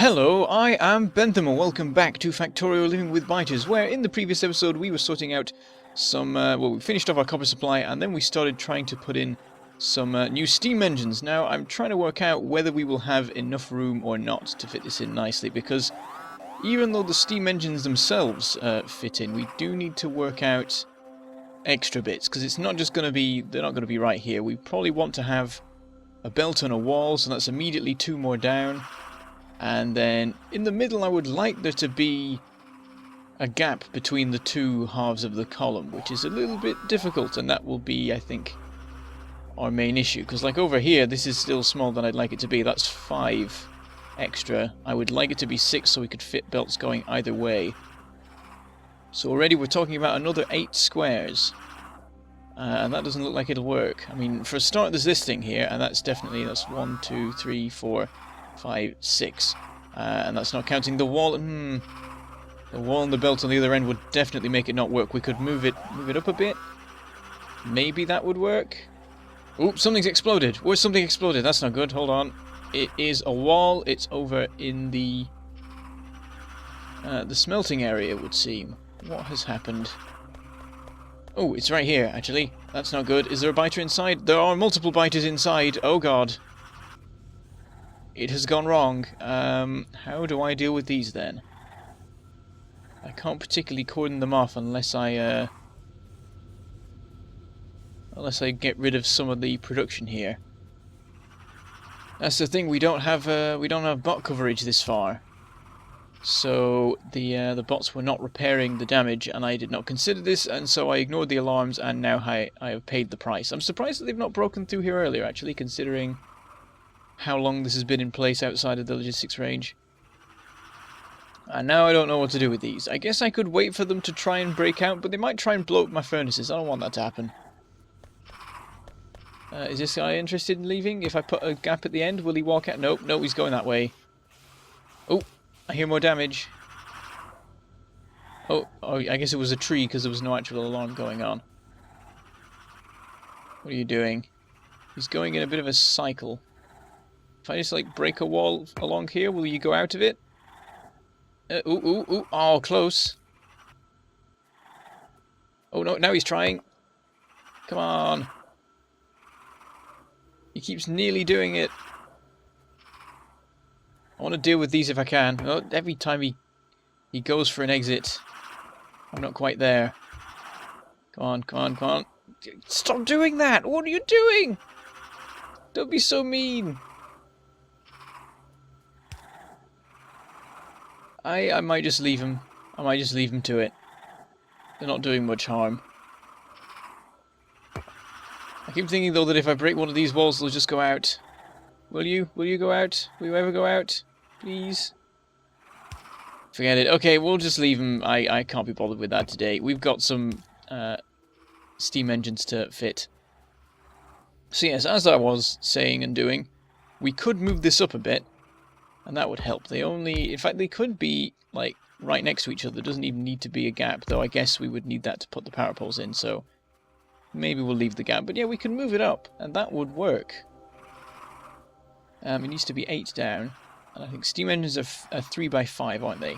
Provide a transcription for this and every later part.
Hello, I am Bentham and welcome back to Factorio Living with Biters, where in the previous episode we were sorting out some, we finished off our copper supply and then we started trying to put in some new steam engines. Now I'm trying to work out whether we will have enough room or not to fit this in nicely, because even though the steam engines themselves fit in, we do need to work out extra bits, because it's not just going to be, they're not going to be right here. We probably want to have a belt on a wall, so that's immediately 2 more down. And then in the middle I would like there to be a gap between the 2 halves of the column, which is a little bit difficult, and that will be, I think, our main issue. Because like over here, this is still smaller than I'd like it to be. That's 5 extra. I would like it to be 6 so we could fit belts going either way. So already we're talking about another 8 squares. And that doesn't look like it'll work. I mean, for a start there's this thing here, and that's 1, 2, 3, 4... 5, 6, and that's not counting the wall. The wall and the belt on the other end would definitely make it not work. We could move it up a bit. Maybe that would work. Oops, something's exploded. Where's something exploded? That's not good. Hold on. It is a wall. It's over in the smelting area, it would seem. What has happened? Oh, it's right here, actually. That's not good. Is there a biter inside? There are multiple biters inside. Oh god. It has gone wrong. How do I deal with these then? I can't particularly cordon them off unless I get rid of some of the production here. That's the thing. We don't have bot coverage this far, so the bots were not repairing the damage, and I did not consider this, and so I ignored the alarms, and now I have paid the price. I'm surprised that they've not broken through here earlier, actually, considering how long this has been in place outside of the logistics range. And now I don't know what to do with these. I guess I could wait for them to try and break out, but they might try and blow up my furnaces. I don't want that to happen. Is this guy interested in leaving? If I put a gap at the end, will he walk out? Nope, no, he's going that way. Oh, I hear more damage. Oh, I guess it was a tree because there was no actual alarm going on. What are you doing? He's going in a bit of a cycle. If I just, like, break a wall along here, will you go out of it? Ooh. Oh, close. Oh, no, now he's trying. Come on. He keeps nearly doing it. I want to deal with these if I can. Oh, every time he goes for an exit, I'm not quite there. Come on. Stop doing that! What are you doing? Don't be so mean. I might just leave him. I might just leave him to it. They're not doing much harm. I keep thinking though that if I break one of these walls, they'll just go out. Will you? Will you go out? Will you ever go out? Please? Forget it. Okay, we'll just leave him. I can't be bothered with that today. We've got some steam engines to fit. So yes, as I was saying and doing, we could move this up a bit. And that would help. In fact, they could be, like, right next to each other. There doesn't even need to be a gap, though I guess we would need that to put the power poles in, so maybe we'll leave the gap. But yeah, we can move it up, and that would work. It needs to be 8 down, and I think steam engines are 3x5, aren't they?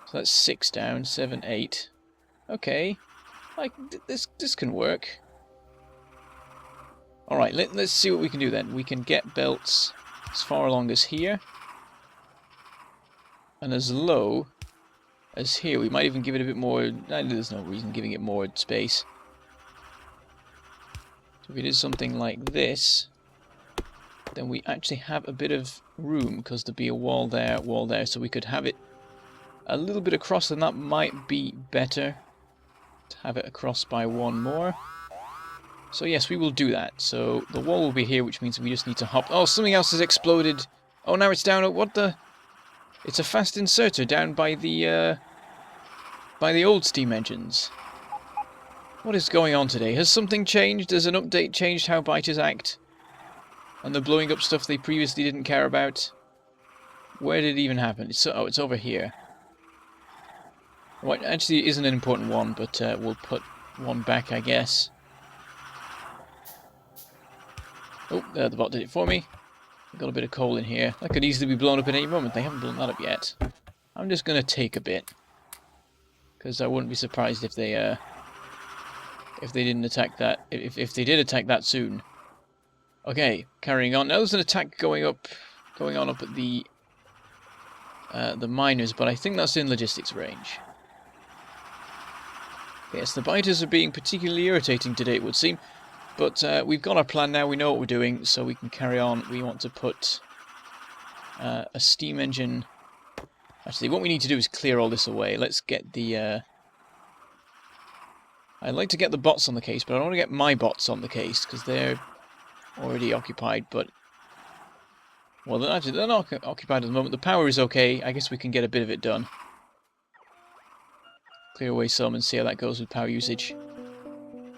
So that's 6 down, 7, 8. Okay, like, this can work. Alright, let's see what we can do then. We can get belts as far along as here, and as low as here. We might even give it a bit more. There's no reason giving it more space. So if we did something like this, then we actually have a bit of room, because there'd be a wall there, so we could have it a little bit across, and that might be better to have it across by 1 more. So yes, we will do that. So the wall will be here, which means we just need to hop. Oh, something else has exploded. Oh, now it's down. What the? It's a fast inserter down by the old steam engines. What is going on today? Has something changed? Has an update changed how biters act? And they're blowing up stuff they previously didn't care about? Where did it even happen? It's over here. Well, actually, it isn't an important one, but we'll put one back, I guess. Oh, the bot did it for me. We've got a bit of coal in here. That could easily be blown up at any moment. They haven't blown that up yet. I'm just going to take a bit. Because I wouldn't be surprised if they didn't attack that. If they did attack that soon. Okay, carrying on. Now there's an attack going on up at the miners, but I think that's in logistics range. Yes, the biters are being particularly irritating today, it would seem. But we've got our plan now, we know what we're doing, so we can carry on. We want to put a steam engine... Actually, what we need to do is clear all this away. Let's get the... I'd like to get the bots on the case, but I don't want to get my bots on the case, because they're already occupied, but... Well, they're not occupied at the moment. The power is okay. I guess we can get a bit of it done. Clear away some and see how that goes with power usage.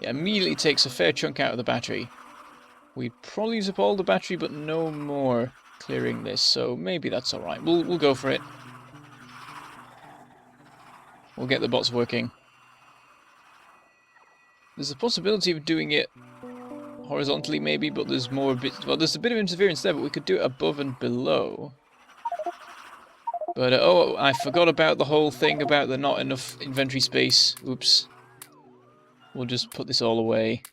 It immediately takes a fair chunk out of the battery. We'd probably use up all the battery, but no more clearing this, so maybe that's alright. We'll go for it. We'll get the bots working. There's a possibility of doing it horizontally, maybe, but there's more bits. Well, there's a bit of interference there, but we could do it above and below. But, oh, I forgot about the whole thing about the not enough inventory space. Oops. We'll just put this all away.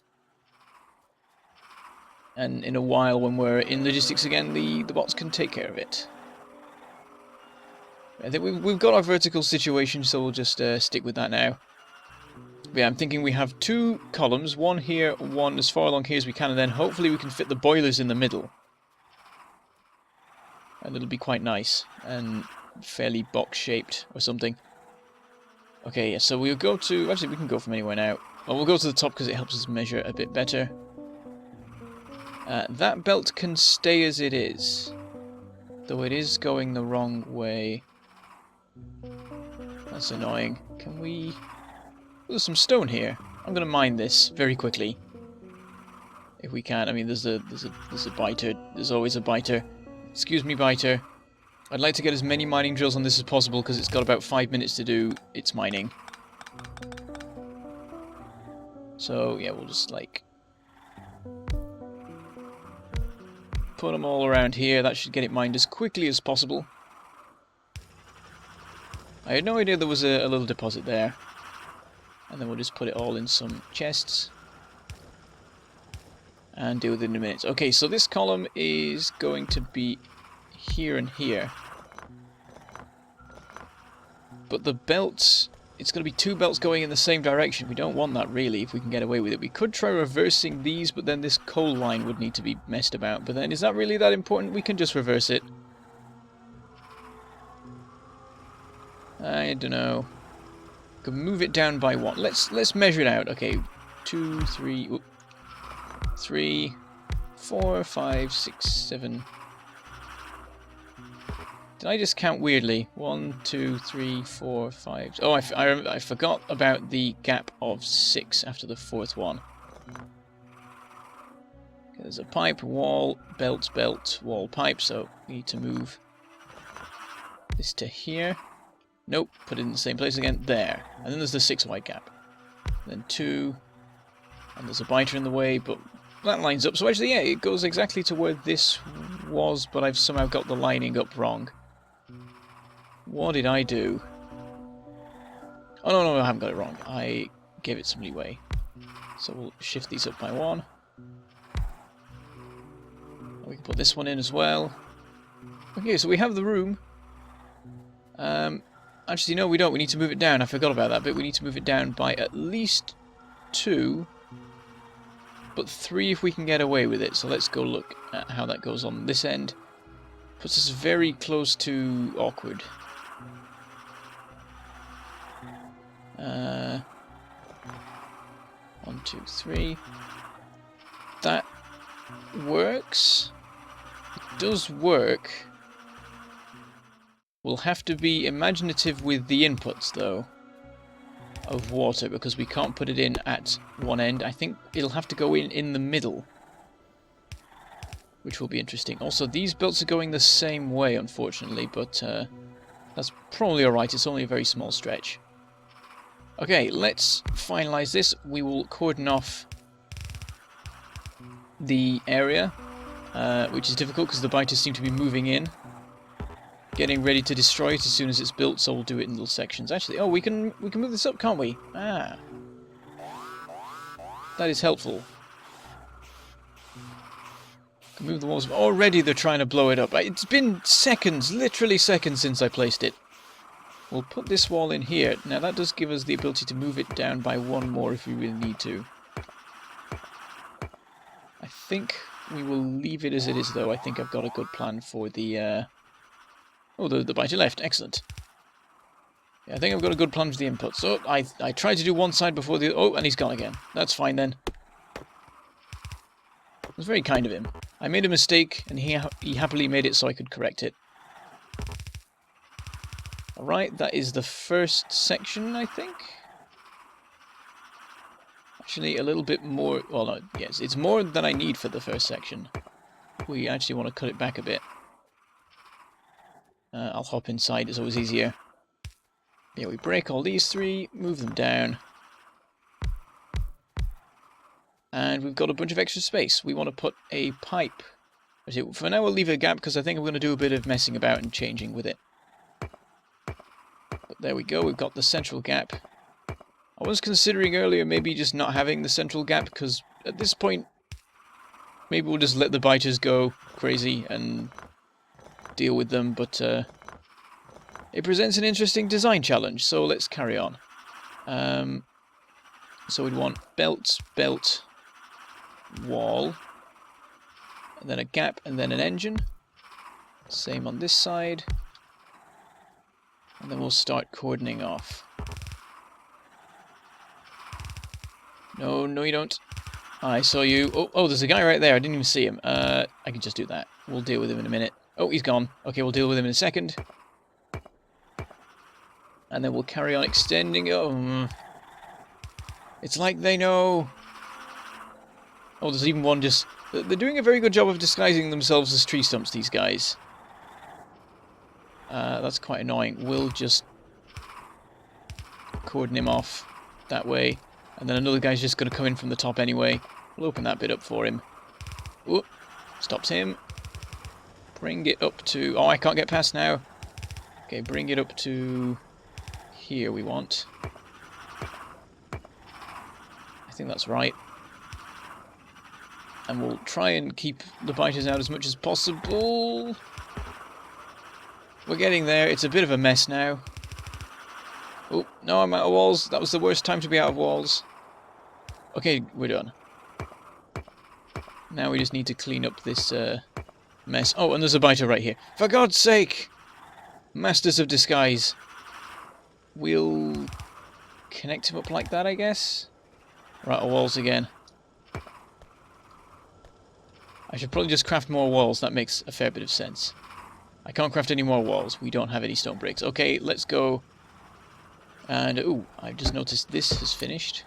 And in a while, when we're in logistics again, the bots can take care of it. I think we've got our vertical situation, so we'll just stick with that now. But yeah, I'm thinking we have two columns, one here, one as far along here as we can, and then hopefully we can fit the boilers in the middle. And it'll be quite nice, and fairly box-shaped or something. Okay, yeah, so we'll go to... Actually, we can go from anywhere now. Well, we'll go to the top because it helps us measure a bit better. That belt can stay as it is, though it is going the wrong way. That's annoying. Can we... There's some stone here. I'm going to mine this very quickly, if we can. I mean, there's a biter. There's always a biter. Excuse me, biter. I'd like to get as many mining drills on this as possible because it's got about 5 minutes to do its mining. So yeah, we'll just like put them all around here. That should get it mined as quickly as possible. I had no idea there was a little deposit there. And then we'll just put it all in some chests. And deal with it in a minute. Okay, so this column is going to be here and here. But the belts, it's going to be two belts going in the same direction. We don't want that really, if we can get away with it. We could try reversing these, but then this coal line would need to be messed about. But then, is that really that important? We can just reverse it. I don't know. Could move it down by one. Let's measure it out. Okay, 2, 3, 3, 4, 5, 6, 7. Did I just count weirdly? 1, 2, 3, 4, 5. Oh, I forgot about the gap of 6 after the fourth one. Okay, there's a pipe, wall, belt, belt, wall, pipe. So we need to move this to here. Nope, put it in the same place again. There. And then there's the 6 wide gap. Then 2. And there's a biter in the way, but that lines up. So actually, yeah, it goes exactly to where this was, but I've somehow got the lining up wrong. What did I do? Oh, no, I haven't got it wrong. I gave it some leeway. So we'll shift these up by 1. We can put this one in as well. Okay, so we have the room. Actually, no, we don't. We need to move it down. I forgot about that bit. We need to move it down by at least 2, but 3 if we can get away with it. So let's go look at how that goes on this end. Puts us very close to awkward. 1, 2, 3. That works. It does work. We'll have to be imaginative with the inputs, though, of water, because we can't put it in at one end. I think it'll have to go in the middle, which will be interesting. Also, these belts are going the same way, unfortunately, but that's probably alright. It's only a very small stretch. Okay, let's finalize this. We will cordon off the area. which is difficult because the biters seem to be moving in, getting ready to destroy it as soon as it's built. So we'll do it in little sections. Actually, oh, we can move this up, can't we? Ah, that is helpful. Can move the walls. Already they're trying to blow it up. It's been seconds, literally seconds, since I placed it. We'll put this wall in here. Now that does give us the ability to move it down by one more if we really need to. I think we will leave it as it is, though. I think I've got a good plan for the... Oh, the biter left. Excellent. Yeah, I think I've got a good plan for the input. So I tried to do one side before the... Oh, and he's gone again. That's fine then. It was very kind of him. I made a mistake, and he happily made it so I could correct it. Alright, that is the first section, I think. Actually, a little bit more... Well, no, yes, it's more than I need for the first section. We actually want to cut it back a bit. I'll hop inside, it's always easier. Yeah, we break all these three, move them down. And we've got a bunch of extra space. We want to put a pipe. For now, we'll leave a gap because I think I'm going to do a bit of messing about and changing with it. But there we go, we've got the central gap. I was considering earlier maybe just not having the central gap because at this point, maybe we'll just let the biters go crazy and deal with them, but it presents an interesting design challenge, so let's carry on. So we'd want belt, wall, and then a gap, and then an engine. Same on this side. And then we'll start cordoning off. No, no you don't. I saw you. Oh, there's a guy right there. I didn't even see him. I can just do that. We'll deal with him in a minute. Oh, he's gone. Okay, we'll deal with him in a second. And then we'll carry on extending. Oh, it's like they know. Oh, there's even one just... They're doing a very good job of disguising themselves as tree stumps, these guys. That's quite annoying. We'll just cordon him off that way. And then another guy's just going to come in from the top anyway. We'll open that bit up for him. Whoop. Stops him. Bring it up to... Oh, I can't get past now. Okay, bring it up to... Here we want. I think that's right. And we'll try and keep the biters out as much as possible. We're getting there. It's a bit of a mess now. Oh, no, I'm out of walls. That was the worst time to be out of walls. Okay, we're done. Now we just need to clean up this mess. Oh, and there's a biter right here. For God's sake! Masters of disguise. We'll connect him up like that, I guess. Right, our walls again. I should probably just craft more walls. That makes a fair bit of sense. I can't craft any more walls. We don't have any stone bricks. Okay, let's go. And, ooh, I've just noticed this has finished.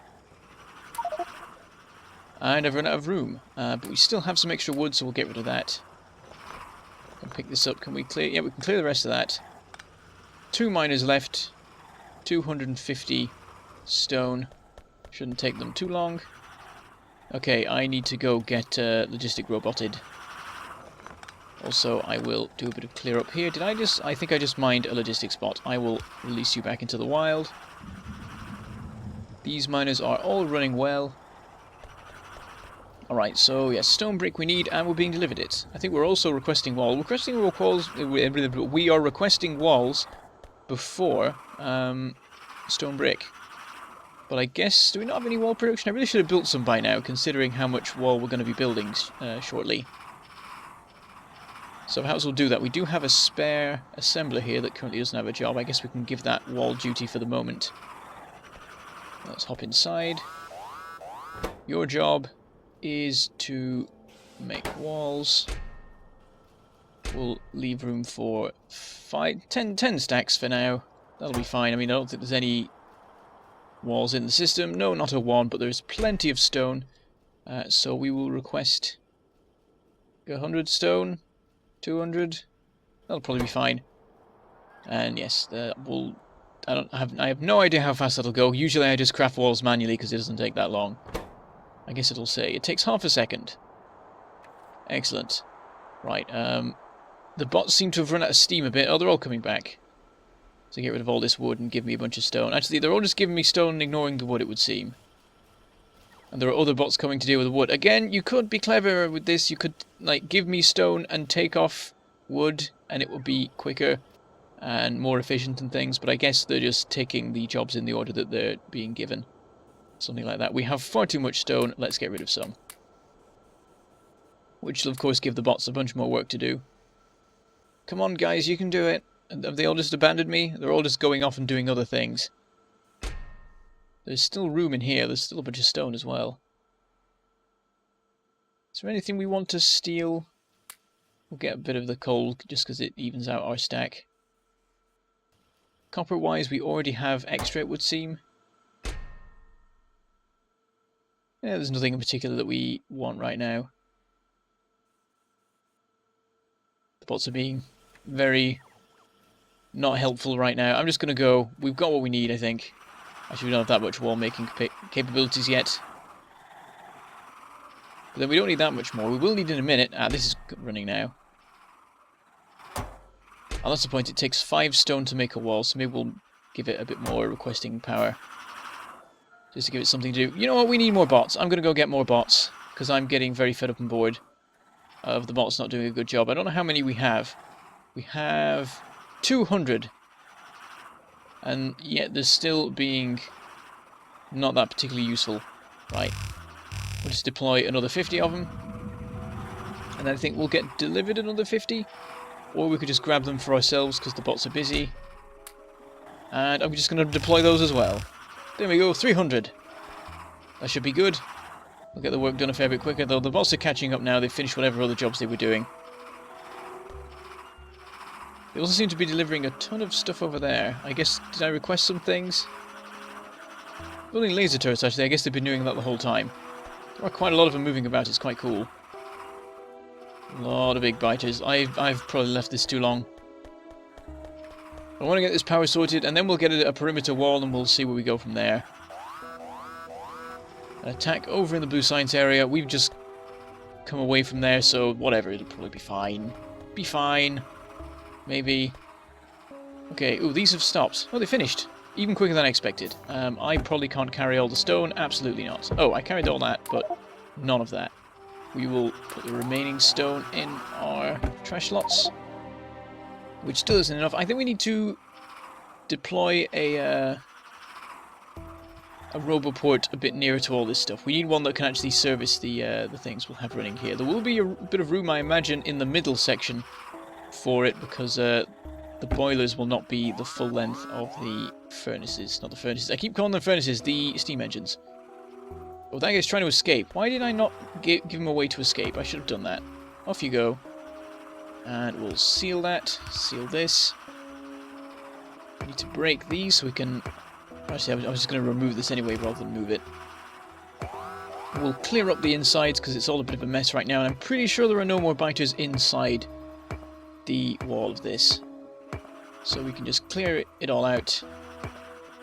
And I've run out of room. But we still have some extra wood, so we'll get rid of that. And pick this up. Can we clear? Yeah, we can clear the rest of that. 2 miners left. 250 stone. Shouldn't take them too long. Okay, I need to go get logistic roboted. Also, I will do a bit of clear up here. I think I just mined a logistic spot. I will release you back into the wild. These miners are all running well. Alright, so yes, stone brick we need, and we're being delivered it. I think we're also requesting walls. We are requesting walls before stone brick. But I guess, do we not have any wall production? I really should have built some by now, considering how much wall we're going to be building shortly. So perhaps we'll do that. We do have a spare assembler here that currently doesn't have a job. I guess we can give that wall duty for the moment. Let's hop inside. Your job is to make walls. We'll leave room for 10 stacks for now. That'll be fine. I mean, I don't think there's any walls in the system. No, not a one, but there's plenty of stone. So we will request 100 stone, 200. That'll probably be fine. And yes, I have no idea how fast that'll go. Usually I just craft walls manually because it doesn't take that long. I guess it'll say it takes half a second. Excellent. Right, the bots seem to have run out of steam a bit. Oh, they're all coming back. So get rid of all this wood and give me a bunch of stone. Actually, they're all just giving me stone and ignoring the wood, it would seem. And there are other bots coming to deal with the wood. Again, you could be clever with this. You could, like, give me stone and take off wood, and it would be quicker and more efficient and things. But I guess they're just taking the jobs in the order that they're being given. Something like that. We have far too much stone. Let's get rid of some. Which will, of course, give the bots a bunch more work to do. Come on, guys, you can do it. Have they all just abandoned me? They're all just going off and doing other things. There's still room in here. There's still a bunch of stone as well. Is there anything we want to steal? We'll get a bit of the coal just because it evens out our stack. Copper-wise, we already have extra, it would seem. Yeah, there's nothing in particular that we want right now. The bots are being very not helpful right now. I'm just going to go. We've got what we need, I think. Actually, we don't have that much wall-making capabilities yet. But then we don't need that much more. We will need in a minute. Ah, this is running now. And that's the point. It takes 5 stone to make a wall, so maybe we'll give it a bit more requesting power. Just to give it something to do. You know what? We need more bots. I'm going to go get more bots, because I'm getting very fed up and bored of the bots not doing a good job. I don't know how many we have. We have 200. And yet they're still being not that particularly useful. Right. We'll just deploy another 50 of them. And then I think we'll get delivered another 50. Or we could just grab them for ourselves because the bots are busy. And I'm just going to deploy those as well. There we go, 300. That should be good. We'll get the work done a fair bit quicker, though the bots are catching up now. They've finished whatever other jobs they were doing. They also seem to be delivering a ton of stuff over there. I guess, did I request some things? Building laser turrets, actually. I guess they've been doing that the whole time. There are quite a lot of them moving about. It's quite cool. A lot of big biters. I've probably left this too long. I want to get this power sorted, and then we'll get a perimeter wall, and we'll see where we go from there. An attack over in the blue science area. We've just come away from there, so whatever. It'll probably be fine. Be fine. Maybe. Okay, ooh, these have stopped. Oh, they finished. Even quicker than I expected. I probably can't carry all the stone. Absolutely not. Oh, I carried all that, but none of that. We will put the remaining stone in our trash lots. Which still isn't enough. I think we need to deploy a roboport a bit nearer to all this stuff. We need one that can actually service the things we'll have running here. There will be a bit of room, I imagine, in the middle section for it, because the boilers will not be the full length of the furnaces. Not the furnaces. I keep calling them furnaces, the steam engines. Oh, that guy's trying to escape. Why did I not give him a way to escape? I should have done that. Off you go. And we'll seal that. Seal this. We need to break these so we can... Actually, I was just going to remove this anyway rather than move it. We'll clear up the insides because it's all a bit of a mess right now. And I'm pretty sure there are no more biters inside the wall of this. So we can just clear it all out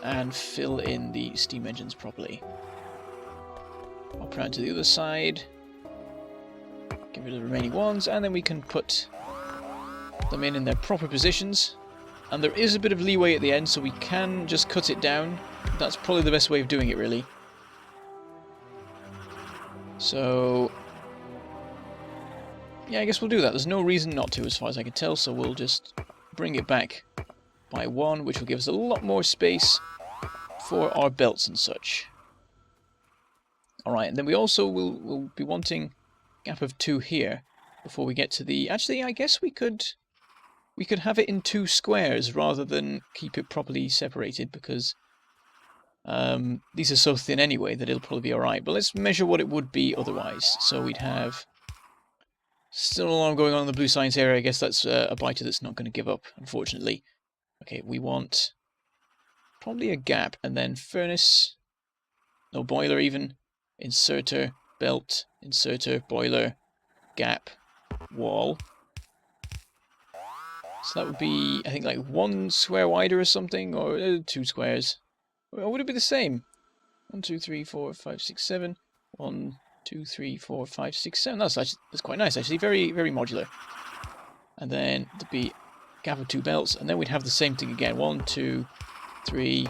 and fill in the steam engines properly. Hop around to the other side. Get rid of the remaining ones, and then we can put them in their proper positions. And there is a bit of leeway at the end, so we can just cut it down. That's probably the best way of doing it, really. So yeah, I guess we'll do that. There's no reason not to, as far as I can tell, so we'll just bring it back by 1, which will give us a lot more space for our belts and such. Alright, and then we also will be wanting a gap of 2 here before we get to the... Actually, I guess we could have it in 2 squares rather than keep it properly separated, because these are so thin anyway that it'll probably be alright. But let's measure what it would be otherwise. So we'd have... Still a lot going on in the blue science area. I guess that's a biter that's not going to give up, unfortunately. Okay, we want probably a gap, and then furnace, no boiler even, inserter, belt, inserter, boiler, gap, wall. So that would be, I think, like 1 square wider or something, or 2 squares. Or would it be the same? 1, 2, 3, 4, 5, 6, 7. 1, 2, 3, 4, 5, 6, 7. That's quite nice, actually. Very, very modular. And then there'd be a gap of 2 belts, and then we'd have the same thing again. 1, 2, 3.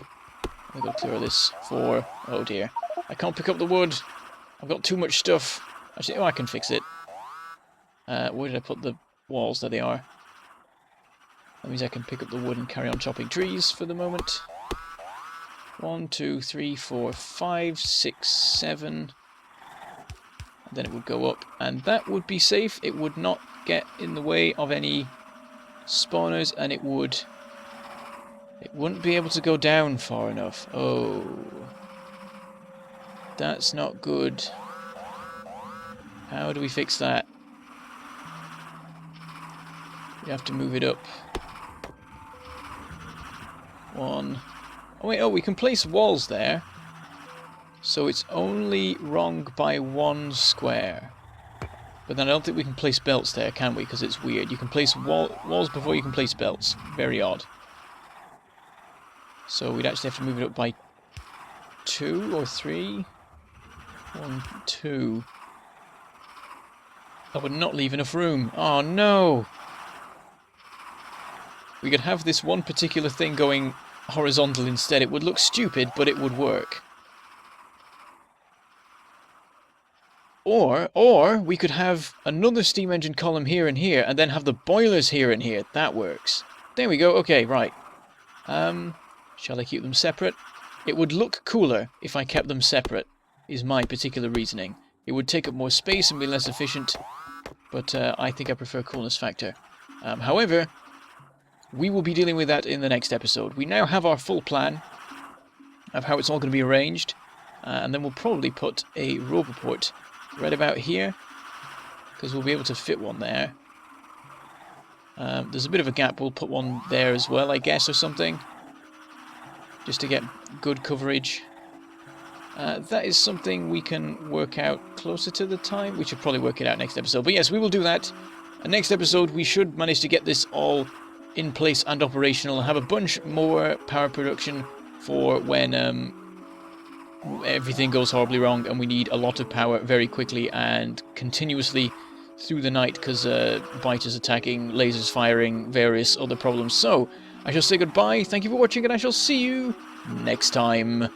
I've got to clear this. 4. Oh dear. I can't pick up the wood. I've got too much stuff. Actually, oh, I can fix it. Where did I put the walls? There they are. That means I can pick up the wood and carry on chopping trees for the moment. 1, 2, 3, 4, 5, 6, 7. And then it would go up, and that would be safe. It would not get in the way of any spawners, and it wouldn't be able to go down far enough. Oh, that's not good. How do we fix that? We have to move it up. 1. Oh wait, oh, we can place walls there. So it's only wrong by 1 square. But then I don't think we can place belts there, can we? Because it's weird. You can place walls before you can place belts. Very odd. So we'd actually have to move it up by 2 or 3. 1, 2. That would not leave enough room. Oh no! We could have this one particular thing going horizontal instead. It would look stupid, but it would work. Or we could have another steam engine column here and here, and then have the boilers here and here. That works. There we go. Okay, right. Shall I keep them separate? It would look cooler if I kept them separate, is my particular reasoning. It would take up more space and be less efficient, but I think I prefer coolness factor. However, we will be dealing with that in the next episode. We now have our full plan of how it's all going to be arranged, and then we'll probably put a rover port right about here, because we'll be able to fit one there. There's a bit of a gap. We'll put one there as well, I guess, or something, just to get good coverage. That is something we can work out closer to the time. We should probably work it out next episode. But yes, we will do that. And next episode, we should manage to get this all in place and operational, and have a bunch more power production for when everything goes horribly wrong and we need a lot of power very quickly and continuously through the night, because biters attacking, lasers firing, various other problems. So I shall say goodbye, thank you for watching, and I shall see you next time.